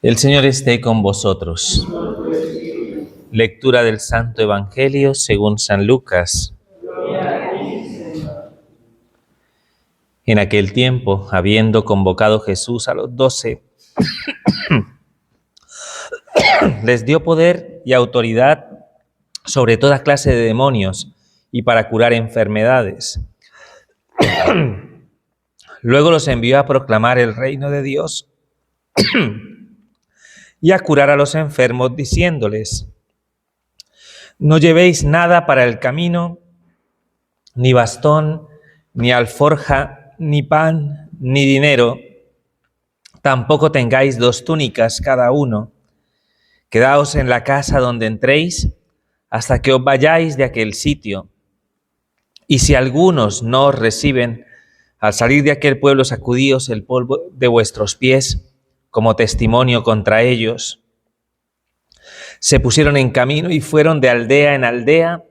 El Señor esté con vosotros. Lectura del Santo Evangelio según San Lucas. En aquel tiempo, habiendo convocado Jesús a los 12, les dio poder y autoridad sobre toda clase de demonios y para curar enfermedades. Luego los envió a proclamar el reino de Dios y a curar a los enfermos, diciéndoles: no llevéis nada para el camino, ni bastón, ni alforja, ni pan, ni dinero. Tampoco tengáis 2 túnicas cada uno. Quedaos en la casa donde entréis hasta que os vayáis de aquel sitio. Y si algunos no os reciben, al salir de aquel pueblo sacudíos el polvo de vuestros pies como testimonio contra ellos. Se pusieron en camino y fueron de aldea en aldea,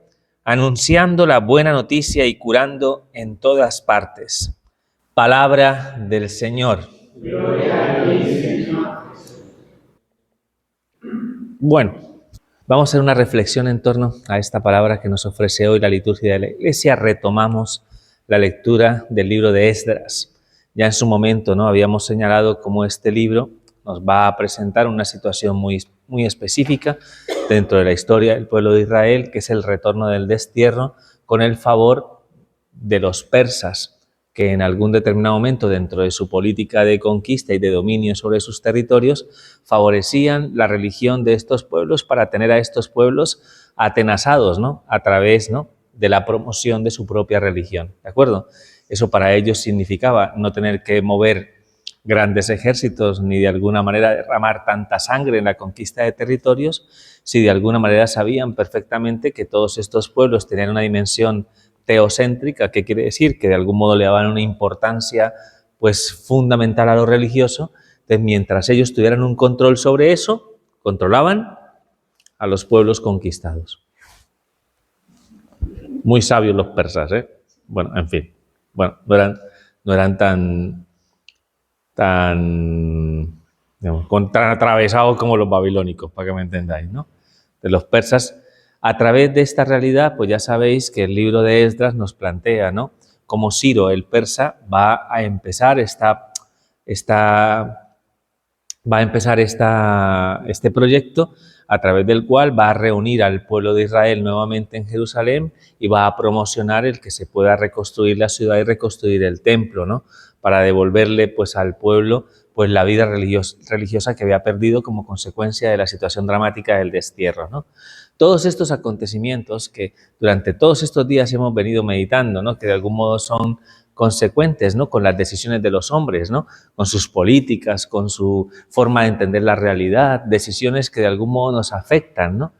anunciando la buena noticia y curando en todas partes. Palabra del Señor. Gloria a ti, Señor. Bueno, vamos a hacer una reflexión en torno a esta palabra que nos ofrece hoy la liturgia de la Iglesia. Retomamos la lectura del libro de Esdras. Ya en su momento, ¿no?, habíamos señalado cómo este libro nos va a presentar una situación muy específica dentro de la historia del pueblo de Israel, que es el retorno del destierro con el favor de los persas, que en algún determinado momento dentro de su política de conquista y de dominio sobre sus territorios favorecían la religión de estos pueblos para tener a estos pueblos atenazados, ¿no?, a través, ¿no?, de la promoción de su propia religión, ¿de acuerdo? Eso para ellos significaba no tener que mover grandes ejércitos ni de alguna manera derramar tanta sangre en la conquista de territorios, si de alguna manera sabían perfectamente que todos estos pueblos tenían una dimensión teocéntrica. ¿Qué quiere decir? Que de algún modo le daban una importancia pues fundamental a lo religioso. Entonces, mientras ellos tuvieran un control sobre eso, controlaban a los pueblos conquistados. Muy sabios los persas, ¿eh? Bueno, en fin. Bueno, no eran tan atravesados como los babilónicos, para que me entendáis, ¿no? De los persas, a través de esta realidad, pues ya sabéis que el libro de Esdras nos plantea, ¿no?, cómo Ciro, el persa, va a empezar este proyecto a través del cual va a reunir al pueblo de Israel nuevamente en Jerusalén y va a promocionar el que se pueda reconstruir la ciudad y reconstruir el templo, ¿no?, para devolverle pues al pueblo pues la vida religiosa que había perdido como consecuencia de la situación dramática del destierro, ¿no? Todos estos acontecimientos que durante todos estos días hemos venido meditando, ¿no?, que de algún modo son consecuentes, ¿no?, con las decisiones de los hombres, ¿no?, con sus políticas, con su forma de entender la realidad, decisiones que de algún modo nos afectan, ¿no?,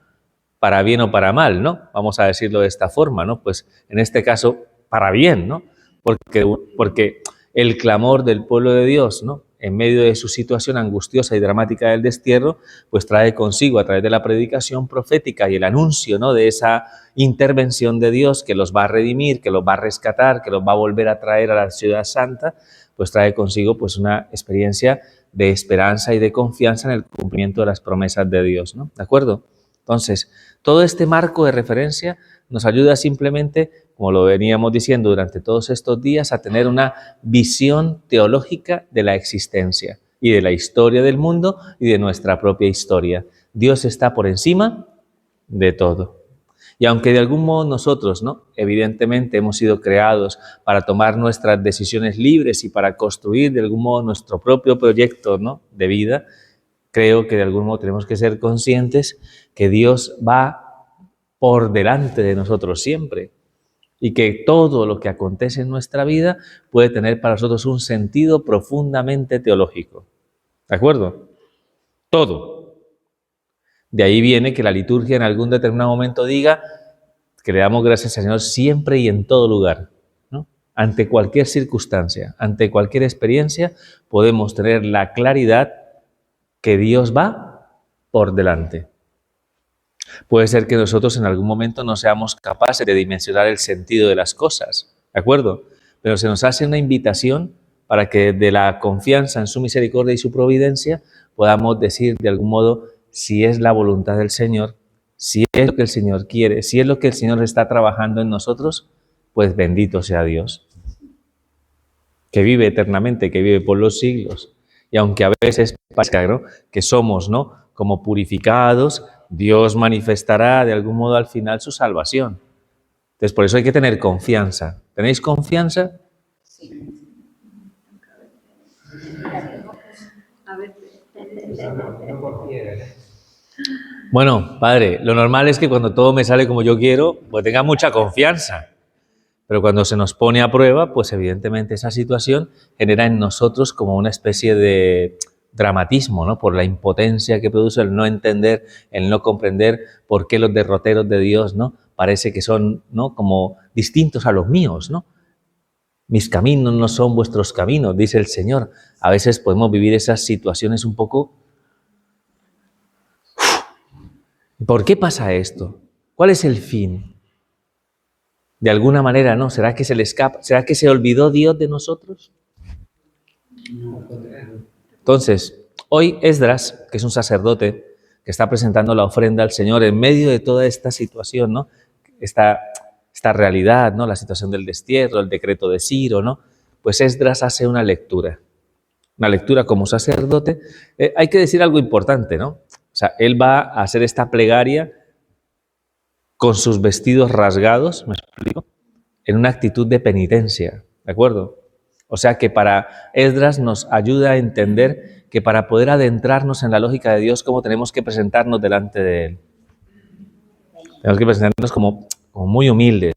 para bien o para mal, ¿no?, vamos a decirlo de esta forma, ¿no?, pues en este caso para bien, ¿no?, porque el clamor del pueblo de Dios, ¿no?, en medio de su situación angustiosa y dramática del destierro, pues trae consigo, a través de la predicación profética y el anuncio, ¿no?, de esa intervención de Dios que los va a redimir, que los va a rescatar, que los va a volver a traer a la ciudad santa, pues trae consigo pues una experiencia de esperanza y de confianza en el cumplimiento de las promesas de Dios, ¿no? ¿De acuerdo? Entonces, todo este marco de referencia nos ayuda simplemente, como lo veníamos diciendo durante todos estos días, a tener una visión teológica de la existencia y de la historia del mundo y de nuestra propia historia. Dios está por encima de todo. Y aunque de algún modo nosotros, ¿no?, evidentemente hemos sido creados para tomar nuestras decisiones libres y para construir de algún modo nuestro propio proyecto, ¿no?, de vida, creo que de algún modo tenemos que ser conscientes que Dios va por delante de nosotros siempre y que todo lo que acontece en nuestra vida puede tener para nosotros un sentido profundamente teológico. ¿De acuerdo? Todo. De ahí viene que la liturgia en algún determinado momento diga que le damos gracias al Señor siempre y en todo lugar, ¿no? Ante cualquier circunstancia, ante cualquier experiencia, podemos tener la claridad que Dios va por delante. Puede ser que nosotros en algún momento no seamos capaces de dimensionar el sentido de las cosas, ¿de acuerdo? Pero se nos hace una invitación para que de la confianza en su misericordia y su providencia podamos decir de algún modo si es la voluntad del Señor, si es lo que el Señor quiere, si es lo que el Señor está trabajando en nosotros, pues bendito sea Dios, que vive eternamente, que vive por los siglos. Y aunque a veces parezca, ¿no?, que somos, ¿no?, como purificados, Dios manifestará de algún modo al final su salvación. Entonces, por eso hay que tener confianza. ¿Tenéis confianza? Bueno, padre, lo normal es que cuando todo me sale como yo quiero, pues tenga mucha confianza. Pero cuando se nos pone a prueba, pues evidentemente esa situación genera en nosotros como una especie de dramatismo, ¿no? Por la impotencia que produce el no entender, el no comprender por qué los derroteros de Dios, ¿no?, parece que son, ¿no?, como distintos a los míos, ¿no? Mis caminos no son vuestros caminos, dice el Señor. A veces podemos vivir esas situaciones un poco... ¿Por qué pasa esto? ¿Cuál es el fin? De alguna manera, ¿no? ¿Será que se le escapa? ¿Será que se olvidó Dios de nosotros? Entonces, hoy Esdras, que es un sacerdote que está presentando la ofrenda al Señor en medio de toda esta situación, ¿no?, esta realidad, ¿no?, la situación del destierro, el decreto de Ciro, ¿no?, pues Esdras hace una lectura como sacerdote. Hay que decir algo importante, ¿no? O sea, él va a hacer esta plegaria con sus vestidos rasgados, ¿me explico?, en una actitud de penitencia, ¿de acuerdo? O sea que para Esdras nos ayuda a entender que para poder adentrarnos en la lógica de Dios, ¿cómo tenemos que presentarnos delante de Él? Tenemos que presentarnos como muy humildes.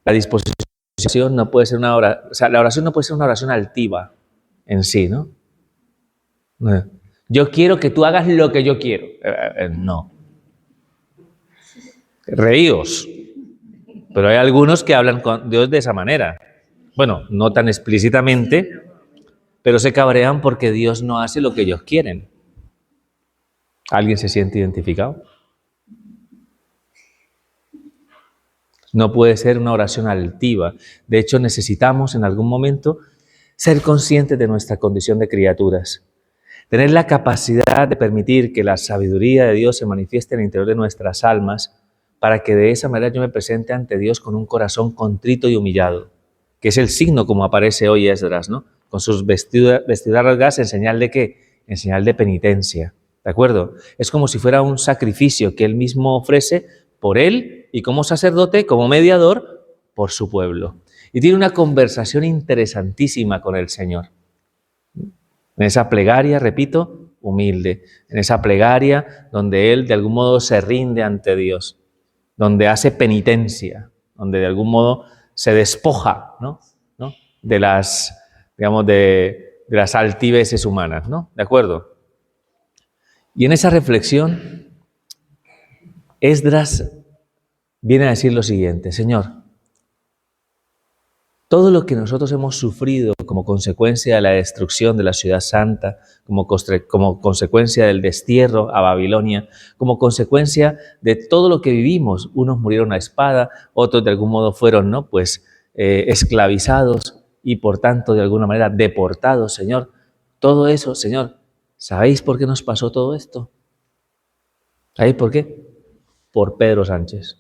La disposición no puede ser una oración, o sea, la oración no puede ser una oración altiva en sí, ¿no? Yo quiero que tú hagas lo que yo quiero. No. Reíos. Pero hay algunos que hablan con Dios de esa manera. Bueno, no tan explícitamente, pero se cabrean porque Dios no hace lo que ellos quieren. ¿Alguien se siente identificado? No puede ser una oración altiva. De hecho, necesitamos en algún momento ser conscientes de nuestra condición de criaturas. Tener la capacidad de permitir que la sabiduría de Dios se manifieste en el interior de nuestras almas para que de esa manera yo me presente ante Dios con un corazón contrito y humillado, que es el signo como aparece hoy Esdras, ¿no?, con sus vestiduras rasgadas en señal de ¿qué? En señal de penitencia, ¿de acuerdo? Es como si fuera un sacrificio que él mismo ofrece por él y como sacerdote, como mediador, por su pueblo. Y tiene una conversación interesantísima con el Señor. En esa plegaria, repito, humilde, en esa plegaria donde él de algún modo se rinde ante Dios, donde hace penitencia, donde de algún modo se despoja, ¿no?, de las, digamos, de las altiveces humanas, ¿no? ¿De acuerdo? Y en esa reflexión, Esdras viene a decir lo siguiente: Señor, todo lo que nosotros hemos sufrido como consecuencia de la destrucción de la ciudad santa, como consecuencia del destierro a Babilonia, como consecuencia de todo lo que vivimos, unos murieron a espada, otros de algún modo fueron, ¿no?, pues esclavizados y por tanto de alguna manera deportados, Señor. Todo eso, Señor, ¿sabéis por qué nos pasó todo esto? ¿Sabéis por qué? Por Pedro Sánchez.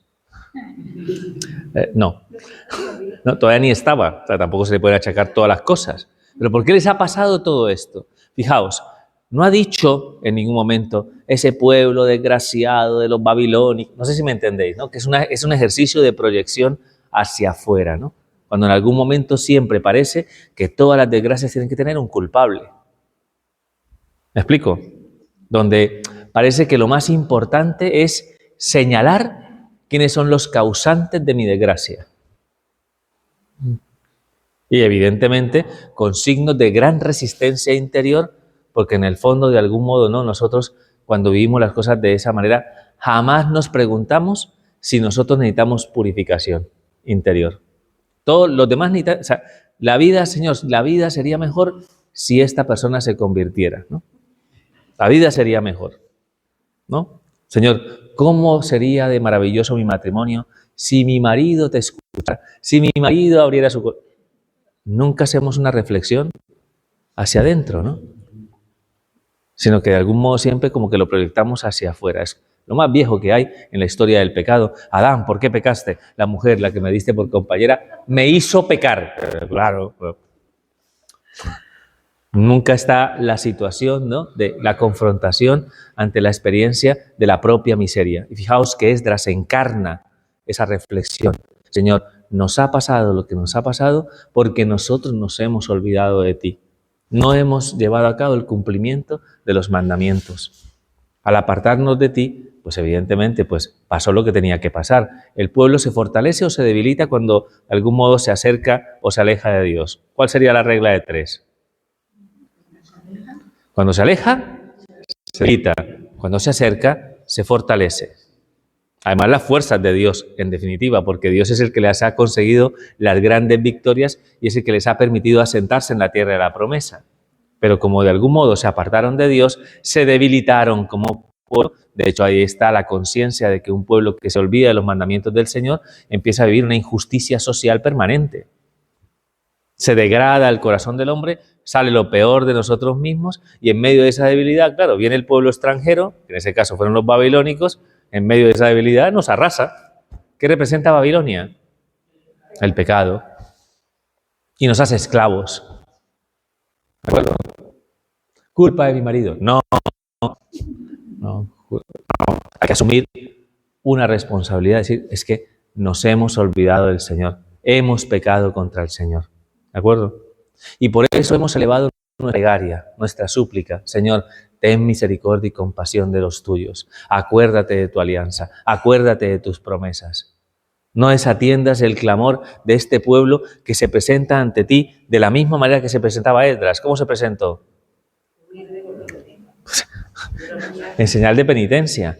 No, todavía ni estaba, o sea, tampoco se le pueden achacar todas las cosas. Pero ¿por qué les ha pasado todo esto? Fijaos, no ha dicho en ningún momento ese pueblo desgraciado de los babilónicos, no sé si me entendéis, ¿no?, que es un ejercicio de proyección hacia afuera, ¿no?, cuando en algún momento siempre parece que todas las desgracias tienen que tener un culpable. ¿Me explico? Donde parece que lo más importante es señalar quiénes son los causantes de mi desgracia. Y evidentemente con signos de gran resistencia interior, porque en el fondo de algún modo, ¿no?, nosotros cuando vivimos las cosas de esa manera jamás nos preguntamos si nosotros necesitamos purificación interior. Todos los demás necesitan, o sea, la vida, Señor, la vida sería mejor si esta persona se convirtiera, ¿no? La vida sería mejor, ¿no? Señor, ¿cómo sería de maravilloso mi matrimonio si mi marido te escuchara, si mi marido abriera su corazón? Nunca hacemos una reflexión hacia adentro, ¿no? sino que de algún modo siempre como que lo proyectamos hacia afuera. Es lo más viejo que hay en la historia del pecado. Adán, ¿por qué pecaste? La mujer, la que me diste por compañera, me hizo pecar. Claro. Nunca está la situación, ¿no?, de la confrontación ante la experiencia de la propia miseria. Y fijaos que Esdras encarna esa reflexión. Señor, nos ha pasado lo que nos ha pasado porque nosotros nos hemos olvidado de ti. No hemos llevado a cabo el cumplimiento de los mandamientos. Al apartarnos de ti, pues evidentemente pues pasó lo que tenía que pasar. El pueblo se fortalece o se debilita cuando de algún modo se acerca o se aleja de Dios. ¿Cuál sería la regla de 3? Cuando se aleja, se debilita. Cuando se acerca, se fortalece. Además, las fuerzas de Dios, en definitiva, porque Dios es el que les ha conseguido las grandes victorias y es el que les ha permitido asentarse en la tierra de la promesa. Pero como de algún modo se apartaron de Dios, se debilitaron como pueblo. De hecho, ahí está la conciencia de que un pueblo que se olvida de los mandamientos del Señor empieza a vivir una injusticia social permanente. Se degrada el corazón del hombre, sale lo peor de nosotros mismos y en medio de esa debilidad, claro, viene el pueblo extranjero, que en ese caso fueron los babilónicos, en medio de esa debilidad nos arrasa. ¿Qué representa Babilonia? El pecado. Y nos hace esclavos. ¿De acuerdo? Culpa de mi marido. No. Hay que asumir una responsabilidad, decir, es que nos hemos olvidado del Señor. Hemos pecado contra el Señor. ¿De acuerdo? Y por eso hemos elevado nuestra plegaria, nuestra súplica. Señor, ten misericordia y compasión de los tuyos. Acuérdate de tu alianza. Acuérdate de tus promesas. No desatiendas el clamor de este pueblo que se presenta ante ti de la misma manera que se presentaba Esdras. ¿Cómo se presentó? En señal de penitencia,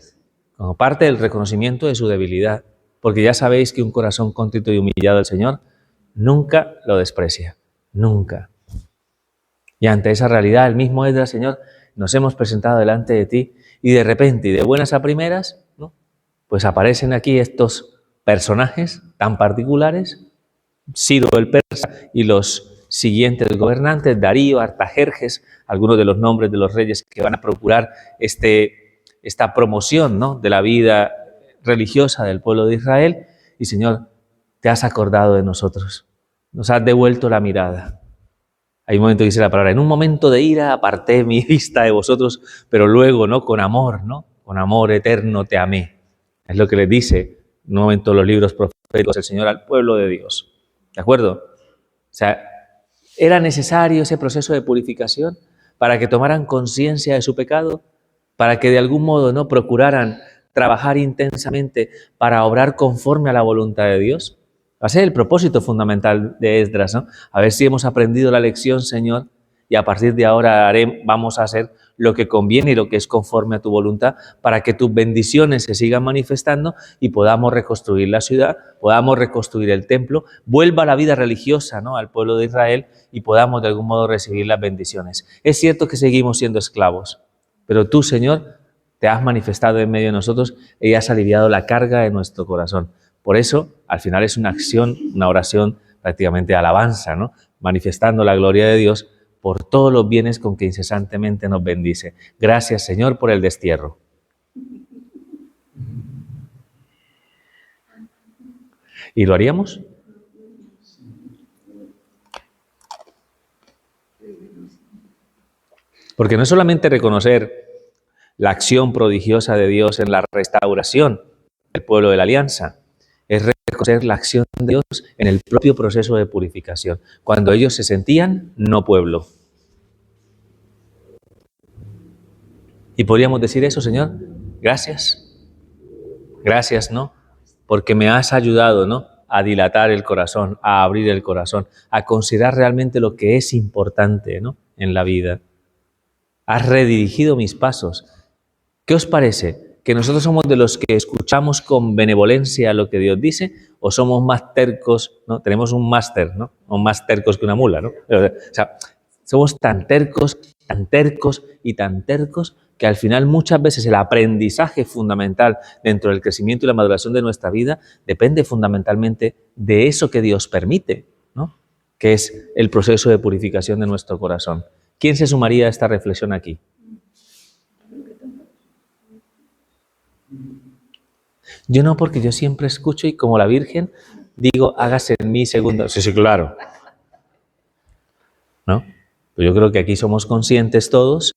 como parte del reconocimiento de su debilidad. Porque ya sabéis que un corazón contrito y humillado del Señor nunca lo desprecia. Nunca. Y ante esa realidad, el mismo Esdras, Señor, nos hemos presentado delante de ti y de repente y de buenas a primeras, ¿no?, pues aparecen aquí estos personajes tan particulares, Ciro el persa y los siguientes gobernantes, Darío, Artajerjes, algunos de los nombres de los reyes que van a procurar esta promoción, ¿no?, de la vida religiosa del pueblo de Israel. Y Señor, te has acordado de nosotros, nos has devuelto la mirada. Hay un momento que dice la palabra, en un momento de ira aparté mi vista de vosotros, pero luego, ¿no?, con amor, ¿no?, con amor eterno te amé. Es lo que les dice en un momento los libros proféticos el Señor al pueblo de Dios. ¿De acuerdo? O sea, era necesario ese proceso de purificación para que tomaran conciencia de su pecado, para que de algún modo, ¿no?, procuraran trabajar intensamente para obrar conforme a la voluntad de Dios. Va a ser el propósito fundamental de Esdras, ¿no? A ver si hemos aprendido la lección, Señor, y a partir de ahora vamos a hacer lo que conviene y lo que es conforme a tu voluntad para que tus bendiciones se sigan manifestando y podamos reconstruir la ciudad, podamos reconstruir el templo, vuelva la vida religiosa, ¿no?, al pueblo de Israel y podamos de algún modo recibir las bendiciones. Es cierto que seguimos siendo esclavos, pero tú, Señor, te has manifestado en medio de nosotros y has aliviado la carga de nuestro corazón. Por eso, al final es una acción, una oración prácticamente de alabanza, ¿no?, manifestando la gloria de Dios por todos los bienes con que incesantemente nos bendice. Gracias, Señor, por el destierro. ¿Y lo haríamos? Porque no es solamente reconocer la acción prodigiosa de Dios en la restauración del pueblo de la alianza, es reconocer la acción de Dios en el propio proceso de purificación, cuando ellos se sentían no pueblo. Y podríamos decir eso, Señor, gracias, gracias, ¿no?, porque me has ayudado, ¿no?, a dilatar el corazón, a abrir el corazón, a considerar realmente lo que es importante, ¿no?, en la vida. Has redirigido mis pasos. ¿Qué os parece? ¿Que nosotros somos de los que escuchamos con benevolencia lo que Dios dice o somos más tercos, ¿no? Tenemos un máster, ¿no? O más tercos que una mula, ¿no? O sea, somos tan tercos y tan tercos que al final muchas veces el aprendizaje fundamental dentro del crecimiento y la maduración de nuestra vida depende fundamentalmente de eso que Dios permite, ¿no?, que es el proceso de purificación de nuestro corazón. ¿Quién se sumaría a esta reflexión aquí? Yo no, porque yo siempre escucho y como la Virgen digo, hágase en mí segundo. Sí, sí, claro. ¿No? Pero yo creo que aquí somos conscientes todos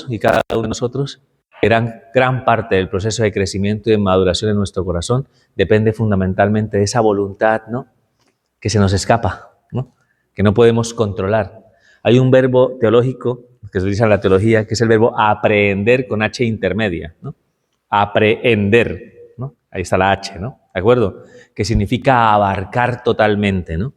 y cada uno de nosotros, que gran parte del proceso de crecimiento y de maduración en nuestro corazón depende fundamentalmente de esa voluntad, ¿no?, que se nos escapa, ¿no?, que no podemos controlar. Hay un verbo teológico que se utiliza en la teología, que es el verbo aprehender con H intermedia, ¿no? Aprehender, ¿no? Ahí está la H, ¿no? ¿De acuerdo? Que significa abarcar totalmente, ¿no?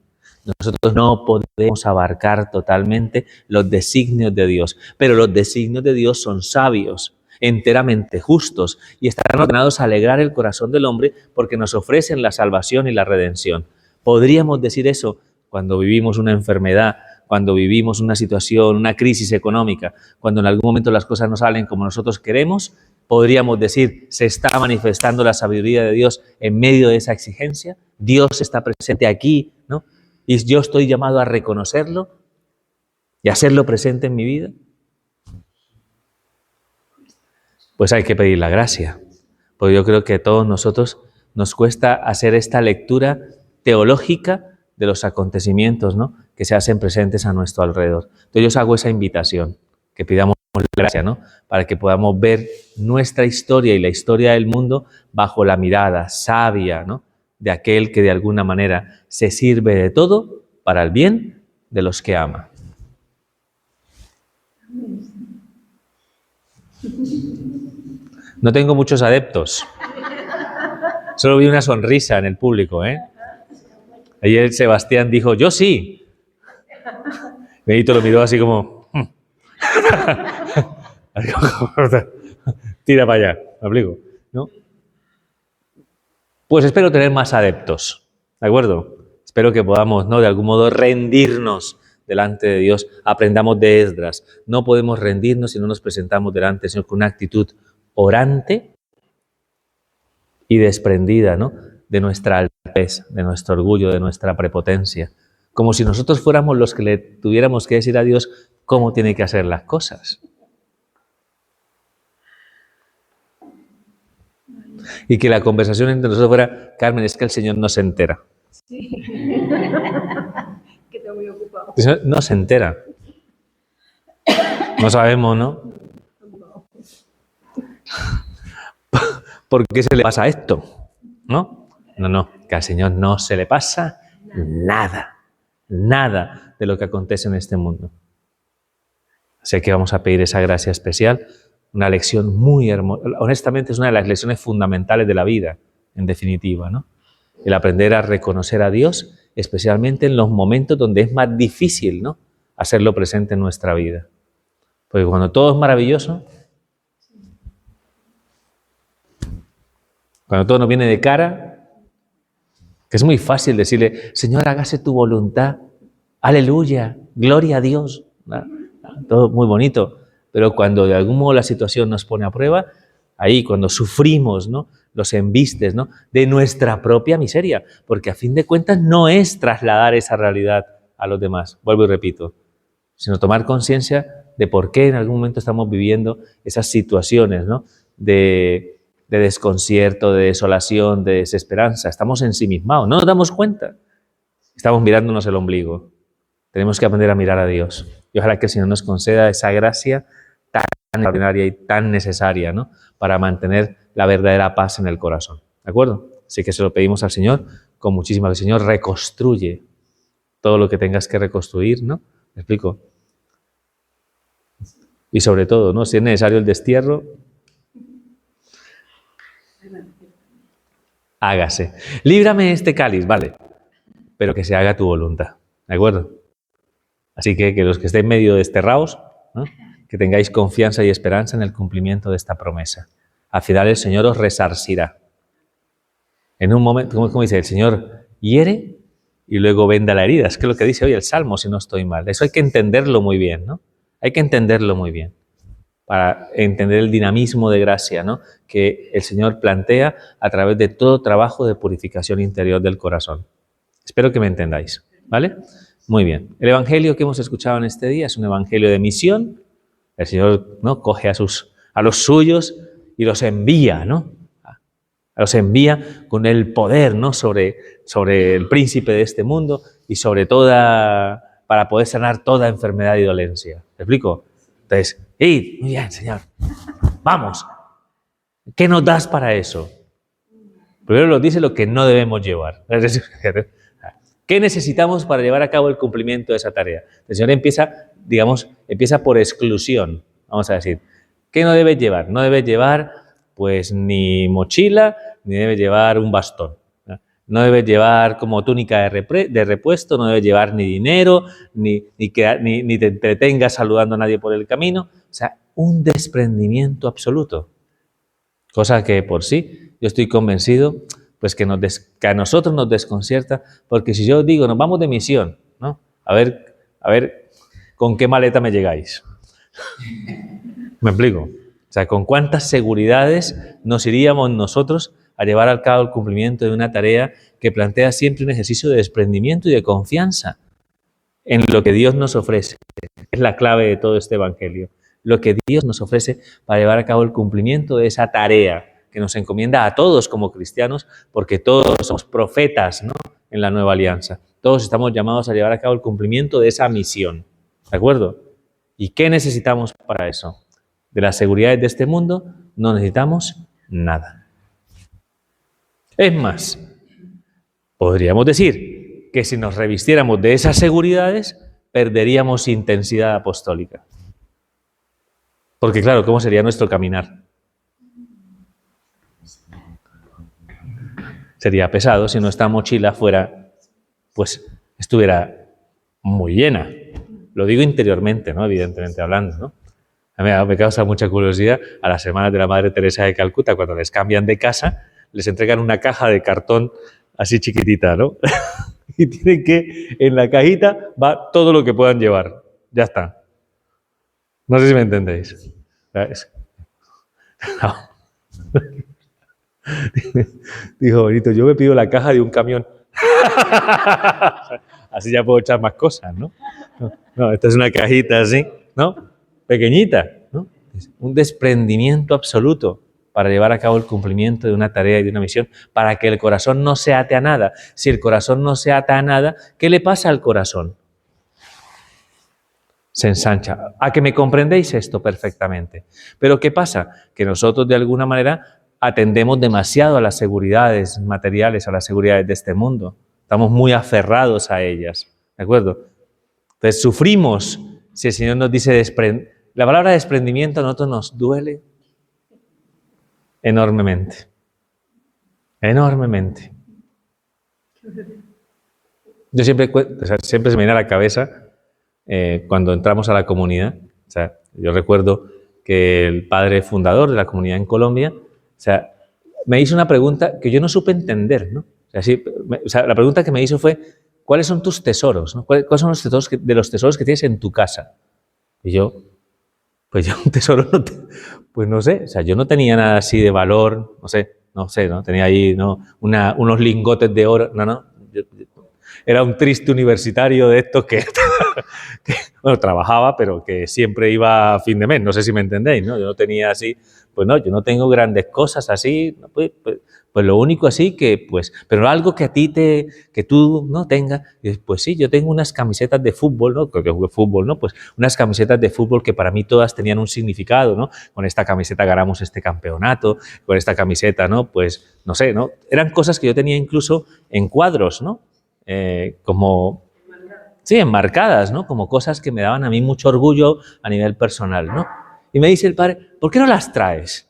Nosotros no podemos abarcar totalmente los designios de Dios, pero los designios de Dios son sabios, enteramente justos, y están ordenados a alegrar el corazón del hombre porque nos ofrecen la salvación y la redención. Podríamos decir eso cuando vivimos una enfermedad, cuando vivimos una situación, una crisis económica, cuando en algún momento las cosas no salen como nosotros queremos, podríamos decir, se está manifestando la sabiduría de Dios en medio de esa exigencia, Dios está presente aquí, ¿no? Y yo estoy llamado a reconocerlo y a hacerlo presente en mi vida. Pues hay que pedir la gracia. Porque yo creo que a todos nosotros nos cuesta hacer esta lectura teológica de los acontecimientos, ¿no?, que se hacen presentes a nuestro alrededor. Entonces yo os hago esa invitación, que pidamos la gracia, ¿no?, para que podamos ver nuestra historia y la historia del mundo bajo la mirada sabia, ¿no?, de aquel que de alguna manera se sirve de todo para el bien de los que ama. No tengo muchos adeptos. Solo vi una sonrisa en el público, ¿eh? Ayer Sebastián dijo, yo sí. Benito lo miró así como... Tira para allá, ¿me explico? ¿No? Pues espero tener más adeptos, ¿de acuerdo? Espero que podamos, ¿no?, de algún modo rendirnos delante de Dios. Aprendamos de Esdras. No podemos rendirnos si no nos presentamos delante del Señor con una actitud orante y desprendida, ¿no?, de nuestra altivez, de nuestro orgullo, de nuestra prepotencia. Como si nosotros fuéramos los que le tuviéramos que decir a Dios cómo tiene que hacer las cosas. Y que la conversación entre nosotros fuera, Carmen, es que el Señor no se entera. Sí. Que estoy muy ocupado. No se entera. No sabemos, ¿no? ¿Por qué se le pasa esto? ¿No? No, que al Señor no se le pasa nada de lo que acontece en este mundo. Así que vamos a pedir esa gracia especial, una lección muy hermosa. Honestamente es una de las lecciones fundamentales de la vida, en definitiva, ¿no? El aprender a reconocer a Dios, especialmente en los momentos donde es más difícil, ¿no?, hacerlo presente en nuestra vida. Porque cuando todo es maravilloso, cuando todo nos viene de cara, que es muy fácil decirle, Señor, hágase tu voluntad, aleluya, gloria a Dios, ¿no? Todo muy bonito, pero cuando de algún modo la situación nos pone a prueba, ahí cuando sufrimos, ¿no?, los embistes, ¿no?, de nuestra propia miseria, porque a fin de cuentas no es trasladar esa realidad a los demás, vuelvo y repito, sino tomar conciencia de por qué en algún momento estamos viviendo esas situaciones, ¿no?, de desconcierto, de desolación, de desesperanza. Estamos ensimismados, no nos damos cuenta. Estamos mirándonos el ombligo. Tenemos que aprender a mirar a Dios. Y ojalá que el Señor nos conceda esa gracia tan extraordinaria y tan necesaria, ¿no?, para mantener la verdadera paz en el corazón. ¿De acuerdo? Así que se lo pedimos al Señor con muchísima. El Señor reconstruye todo lo que tengas que reconstruir, ¿no? ¿Me explico? Y sobre todo, ¿no?, si es necesario el destierro, hágase. Líbrame este cáliz, vale, pero que se haga tu voluntad, ¿de acuerdo? Así que los que estén medio desterrados, ¿no?, que tengáis confianza y esperanza en el cumplimiento de esta promesa. Al final el Señor os resarcirá. En un momento, como dice, el Señor hiere y luego venda la herida. Es que lo que dice hoy el Salmo, si no estoy mal. Eso hay que entenderlo muy bien, ¿no? Hay que entenderlo muy bien para entender el dinamismo de gracia, ¿no?, que el Señor plantea a través de todo trabajo de purificación interior del corazón. Espero que me entendáis, ¿vale? Muy bien. El evangelio que hemos escuchado en este día es un evangelio de misión. El Señor, ¿no?, coge a los suyos y los envía, ¿no?, Los envía con el poder, ¿no? sobre el príncipe de este mundo y sobre para poder sanar toda enfermedad y dolencia. ¿Me explico? Entonces, ¡id! Muy bien, Señor. Vamos. ¿Qué nos das para eso? Primero nos dice lo que no debemos llevar. ¿Qué necesitamos para llevar a cabo el cumplimiento de esa tarea? El Señor empieza por exclusión, vamos a decir. ¿Qué no debes llevar? No debes llevar, pues, ni mochila, ni debes llevar un bastón. No debes llevar como túnica de repuesto, no debes llevar ni dinero, ni te entretengas saludando a nadie por el camino. O sea, un desprendimiento absoluto. Cosa que por sí, yo estoy convencido, pues que a nosotros nos desconcierta, porque si yo digo, nos vamos de misión, ¿no? A ver, ¿con qué maleta me llegáis? ¿Me explico? O sea, ¿con cuántas seguridades nos iríamos nosotros a llevar al cabo el cumplimiento de una tarea que plantea siempre un ejercicio de desprendimiento y de confianza en lo que Dios nos ofrece? Es la clave de todo este evangelio. Lo que Dios nos ofrece para llevar a cabo el cumplimiento de esa tarea que nos encomienda a todos como cristianos, porque todos somos profetas, ¿no? En la nueva alianza. Todos estamos llamados a llevar a cabo el cumplimiento de esa misión. ¿De acuerdo? ¿Y qué necesitamos para eso? De las seguridades de este mundo no necesitamos nada. Es más, podríamos decir que si nos revistiéramos de esas seguridades, perderíamos intensidad apostólica. Porque claro, ¿cómo sería nuestro caminar? Sería pesado si nuestra mochila pues estuviera muy llena. Lo digo interiormente, ¿no? Evidentemente hablando, ¿no? A mí me causa mucha curiosidad a las hermanas de la Madre Teresa de Calcuta, cuando les cambian de casa, les entregan una caja de cartón así chiquitita, ¿no? Y tienen que, en la cajita va todo lo que puedan llevar. Ya está. No sé si me entendéis. No. Dijo Benito, yo me pido la caja de un camión. Así ya puedo echar más cosas, ¿no? No, esta es una cajita así, ¿no? Pequeñita, ¿no? Un desprendimiento absoluto para llevar a cabo el cumplimiento de una tarea y de una misión, para que el corazón no se ate a nada. Si el corazón no se ata a nada, ¿qué le pasa al corazón? Se ensancha. ¿A que me comprendéis esto perfectamente? Pero ¿qué pasa? Que nosotros de alguna manera atendemos demasiado a las seguridades materiales, a las seguridades de este mundo. Estamos muy aferrados a ellas, ¿de acuerdo? Entonces sufrimos si el Señor nos dice la palabra desprendimiento a nosotros nos duele enormemente. Enormemente. Yo siempre se me viene a la cabeza cuando entramos a la comunidad. O sea, yo recuerdo que el padre fundador de la comunidad en Colombia, me hizo una pregunta que yo no supe entender, ¿no? La pregunta que me hizo fue, ¿cuáles son tus tesoros? ¿No? ¿Cuáles son los tesoros que tienes en tu casa? Y yo, pues yo un tesoro pues no sé, o sea, yo no tenía nada así de valor, no sé, ¿no? Tenía ahí, ¿no? unos lingotes de oro, no. Era un triste universitario de estos que bueno, trabajaba, pero que siempre iba a fin de mes, no sé si me entendéis, ¿no? Yo no tenía así, pues no, yo no tengo grandes cosas así, pues lo único así que, pues, pero algo que a ti que tú no tengas, pues sí, yo tengo unas camisetas de fútbol, ¿no? Que jugué fútbol, ¿no? Pues unas camisetas de fútbol que para mí todas tenían un significado, ¿no? Con esta camiseta ganamos este campeonato, con esta camiseta, ¿no? Pues, no sé, ¿no? Eran cosas que yo tenía incluso en cuadros, ¿no? Como, sí, enmarcadas, ¿no? Como cosas que me daban a mí mucho orgullo a nivel personal, ¿no? Y me dice el padre, ¿por qué no las traes?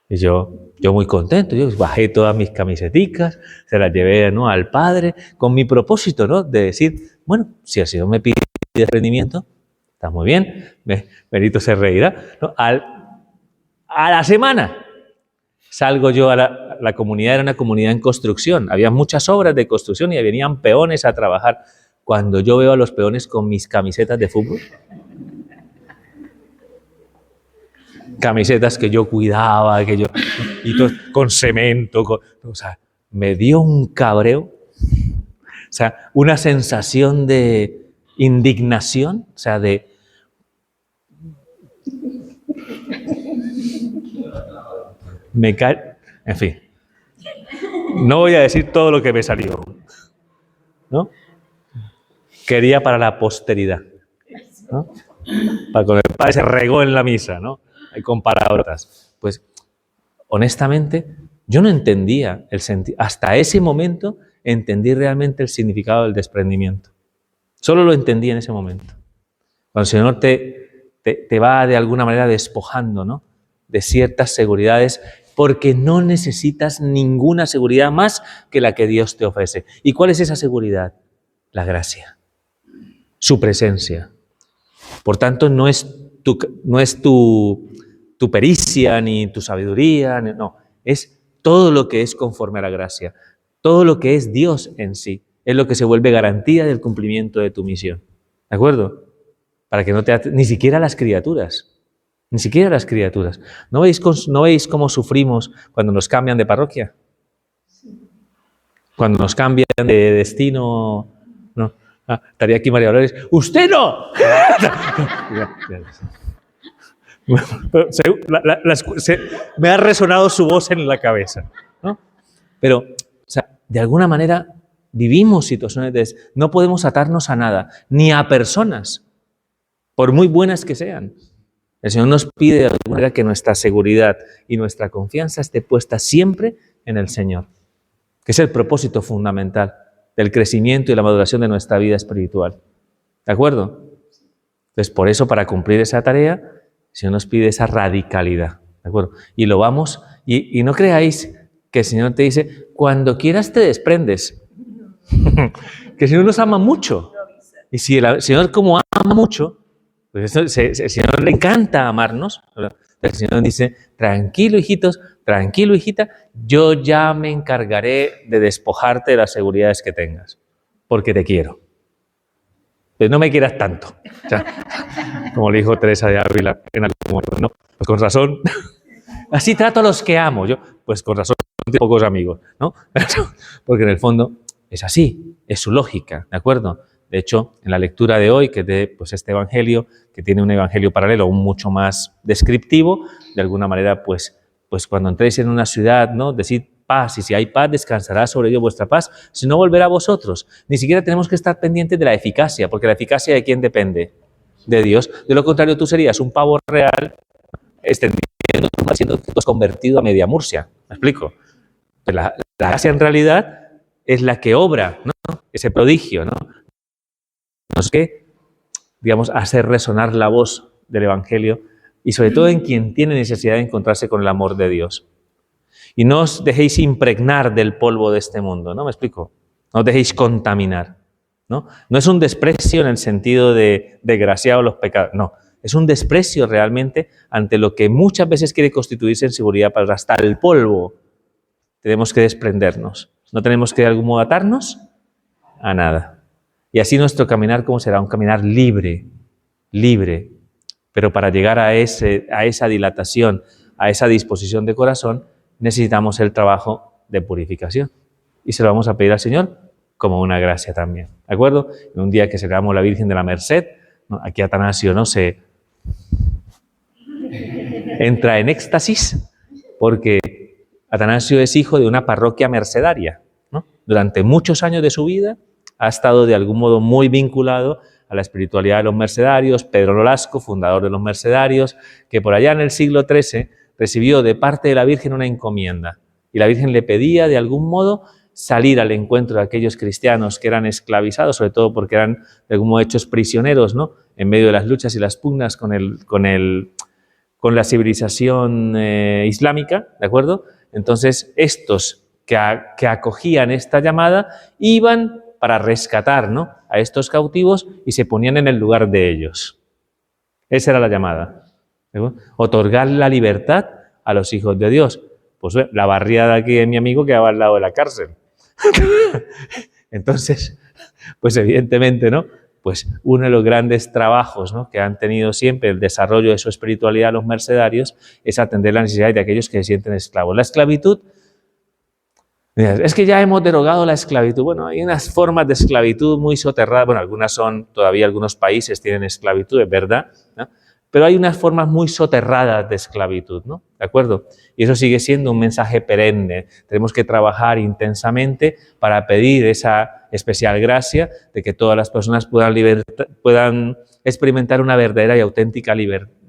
Y yo muy contento, yo bajé todas mis camiseticas, se las llevé, ¿no? Al padre, con mi propósito, ¿no? De decir, bueno, si el Señor me pide rendimiento, está muy bien, Benito se reirá, ¿no? A la semana salgo yo a la comunidad, era una comunidad en construcción, había muchas obras de construcción y venían peones a trabajar. Cuando yo veo a los peones con mis camisetas de fútbol, camisetas que yo cuidaba, y todo, con cemento, o sea, me dio un cabreo, o sea, una sensación de indignación, o sea, en fin, No voy a decir todo lo que me salió, ¿no? Quería para la posteridad, ¿no? Para cuando el padre se regó en la misa, ¿no? Hay con palabrotas. Pues, honestamente, yo no entendía el sentido. Hasta ese momento entendí realmente el significado del desprendimiento. Solo lo entendí en ese momento. Cuando el Señor te va de alguna manera despojando, ¿no? De ciertas seguridades, porque no necesitas ninguna seguridad más que la que Dios te ofrece. ¿Y cuál es esa seguridad? La gracia, su presencia. Por tanto, no es tu pericia ni tu sabiduría, no, es todo lo que es conforme a la gracia, todo lo que es Dios en sí, es lo que se vuelve garantía del cumplimiento de tu misión. ¿De acuerdo? Para que no te ni siquiera las criaturas. Ni siquiera las criaturas. ¿No veis cómo sufrimos cuando nos cambian de parroquia? Cuando nos cambian de destino. ¿No? Estaría aquí María Dolores. ¡Usted no! Me ha resonado su voz en la cabeza, ¿no? Pero, o sea, de alguna manera vivimos situaciones de... No podemos atarnos a nada, ni a personas, por muy buenas que sean. El Señor nos pide de alguna manera que nuestra seguridad y nuestra confianza esté puesta siempre en el Señor, que es el propósito fundamental del crecimiento y la maduración de nuestra vida espiritual. ¿De acuerdo? Entonces, por eso, para cumplir esa tarea, el Señor nos pide esa radicalidad. ¿De acuerdo? Y lo vamos, y no creáis que el Señor te dice, cuando quieras te desprendes. Que el Señor nos ama mucho. Y si el Señor como ama mucho, pues el Señor le encanta amarnos. El Señor dice, tranquilo hijitos, tranquilo hijita, yo ya me encargaré de despojarte de las seguridades que tengas, porque te quiero. Pues no me quieras tanto. O sea, como le dijo Teresa de Ávila en algún momento, ¿no? Pues con razón, así trato a los que amo. Yo, pues con razón, tengo pocos amigos, ¿no? Porque en el fondo es así, es su lógica, ¿de acuerdo? De hecho, en la lectura de hoy, que es de pues, este evangelio, que tiene un evangelio paralelo, aún mucho más descriptivo, de alguna manera, pues cuando entréis en una ciudad, ¿no? Decid paz, y si hay paz, descansará sobre ellos vuestra paz, si no volverá a vosotros. Ni siquiera tenemos que estar pendientes de la eficacia, porque la eficacia de quién depende, de Dios. De lo contrario, tú serías un pavo real extendiendo, siendo que tú has convertido a media Murcia. ¿Me explico? Pues la gracia en realidad es la que obra, ¿no? Ese prodigio, ¿no? Nos que, digamos, hacer resonar la voz del Evangelio y sobre todo en quien tiene necesidad de encontrarse con el amor de Dios. Y no os dejéis impregnar del polvo de este mundo, ¿no? ¿Me explico? No os dejéis contaminar, ¿no? No es un desprecio en el sentido de desgraciados los pecados, no. Es un desprecio realmente ante lo que muchas veces quiere constituirse en seguridad para hasta el polvo. Tenemos que desprendernos. No tenemos que de algún modo atarnos a nada. Y así nuestro caminar, ¿cómo será? Un caminar libre, libre. Pero para llegar a esa dilatación, a esa disposición de corazón, necesitamos el trabajo de purificación. Y se lo vamos a pedir al Señor como una gracia también. ¿De acuerdo? En un día que celebramos la Virgen de la Merced, ¿no? Aquí Atanasio, ¿no? Se entra en éxtasis porque Atanasio es hijo de una parroquia mercedaria, ¿no? Durante muchos años de su vida ha estado de algún modo muy vinculado a la espiritualidad de los mercedarios. Pedro Nolasco, fundador de los mercedarios, que por allá en el siglo XIII recibió de parte de la Virgen una encomienda. Y la Virgen le pedía de algún modo salir al encuentro de aquellos cristianos que eran esclavizados, sobre todo porque eran de algún modo hechos prisioneros, ¿no? En medio de las luchas y las pugnas con la civilización islámica, ¿de acuerdo? Entonces, estos que acogían esta llamada iban para rescatar, ¿no? A estos cautivos y se ponían en el lugar de ellos. Esa era la llamada. Otorgar la libertad a los hijos de Dios. Pues la barriada aquí de mi amigo quedaba al lado de la cárcel. Entonces, pues evidentemente, ¿no? Pues uno de los grandes trabajos, ¿no? Que han tenido siempre el desarrollo de su espiritualidad los mercedarios es atender las necesidades de aquellos que se sienten esclavos. La esclavitud, es que ya hemos derogado la esclavitud. Bueno, hay unas formas de esclavitud muy soterradas. Bueno, algunas son, todavía algunos países tienen esclavitud, es verdad, ¿no? Pero hay unas formas muy soterradas de esclavitud, ¿no? ¿De acuerdo? Y eso sigue siendo un mensaje perenne. Tenemos que trabajar intensamente para pedir esa especial gracia de que todas las personas puedan experimentar una verdadera y auténtica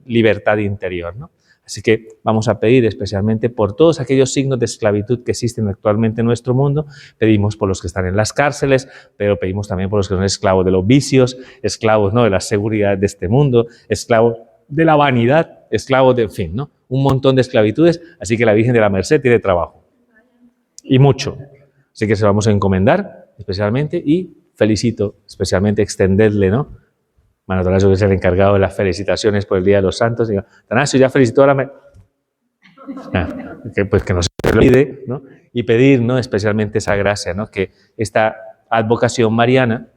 libertad interior, ¿no? Así que vamos a pedir especialmente por todos aquellos signos de esclavitud que existen actualmente en nuestro mundo. Pedimos por los que están en las cárceles, pero pedimos también por los que son esclavos de los vicios, esclavos, ¿no?, de la seguridad de este mundo, esclavos de la vanidad, esclavos de, en fin, ¿no?, un montón de esclavitudes. Así que la Virgen de la Merced tiene trabajo, y mucho. Así que se lo vamos a encomendar especialmente, y felicito especialmente, extenderle, ¿no?, Mano Tanasio, que es el encargado de las felicitaciones por el Día de los Santos. Digo, Tanasio, ya felicitó a la... pues que no se lo olvide, ¿no? Y pedir, ¿no?, especialmente esa gracia, ¿no?, que esta advocación mariana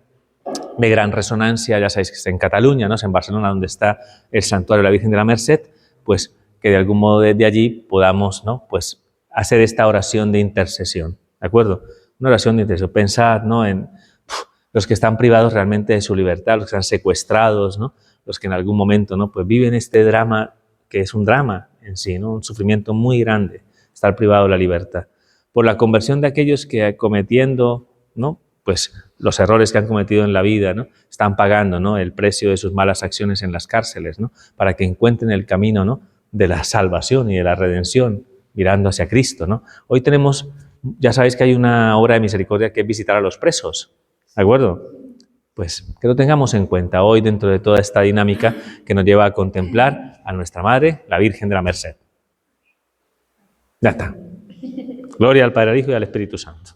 de gran resonancia, ya sabéis que está en Cataluña, ¿no?, es en Barcelona donde está el santuario de la Virgen de la Merced, pues que de algún modo desde allí podamos, ¿no?, pues hacer esta oración de intercesión, ¿de acuerdo? Una oración de intercesión. Pensad, ¿no?, en los que están privados realmente de su libertad, los que están secuestrados, ¿no?, los que en algún momento, ¿no?, pues viven este drama, que es un drama en sí, ¿no?, un sufrimiento muy grande, estar privado de la libertad. Por la conversión de aquellos que, cometiendo, ¿no?, pues los errores que han cometido en la vida, ¿no?, están pagando, ¿no?, el precio de sus malas acciones en las cárceles, ¿no?, para que encuentren el camino, ¿no?, de la salvación y de la redención, mirando hacia Cristo, ¿no? Hoy tenemos, ya sabéis que hay una obra de misericordia que es visitar a los presos, ¿de acuerdo? Pues que lo tengamos en cuenta hoy dentro de toda esta dinámica que nos lleva a contemplar a nuestra Madre, la Virgen de la Merced. Ya está. Gloria al Padre, al Hijo y al Espíritu Santo.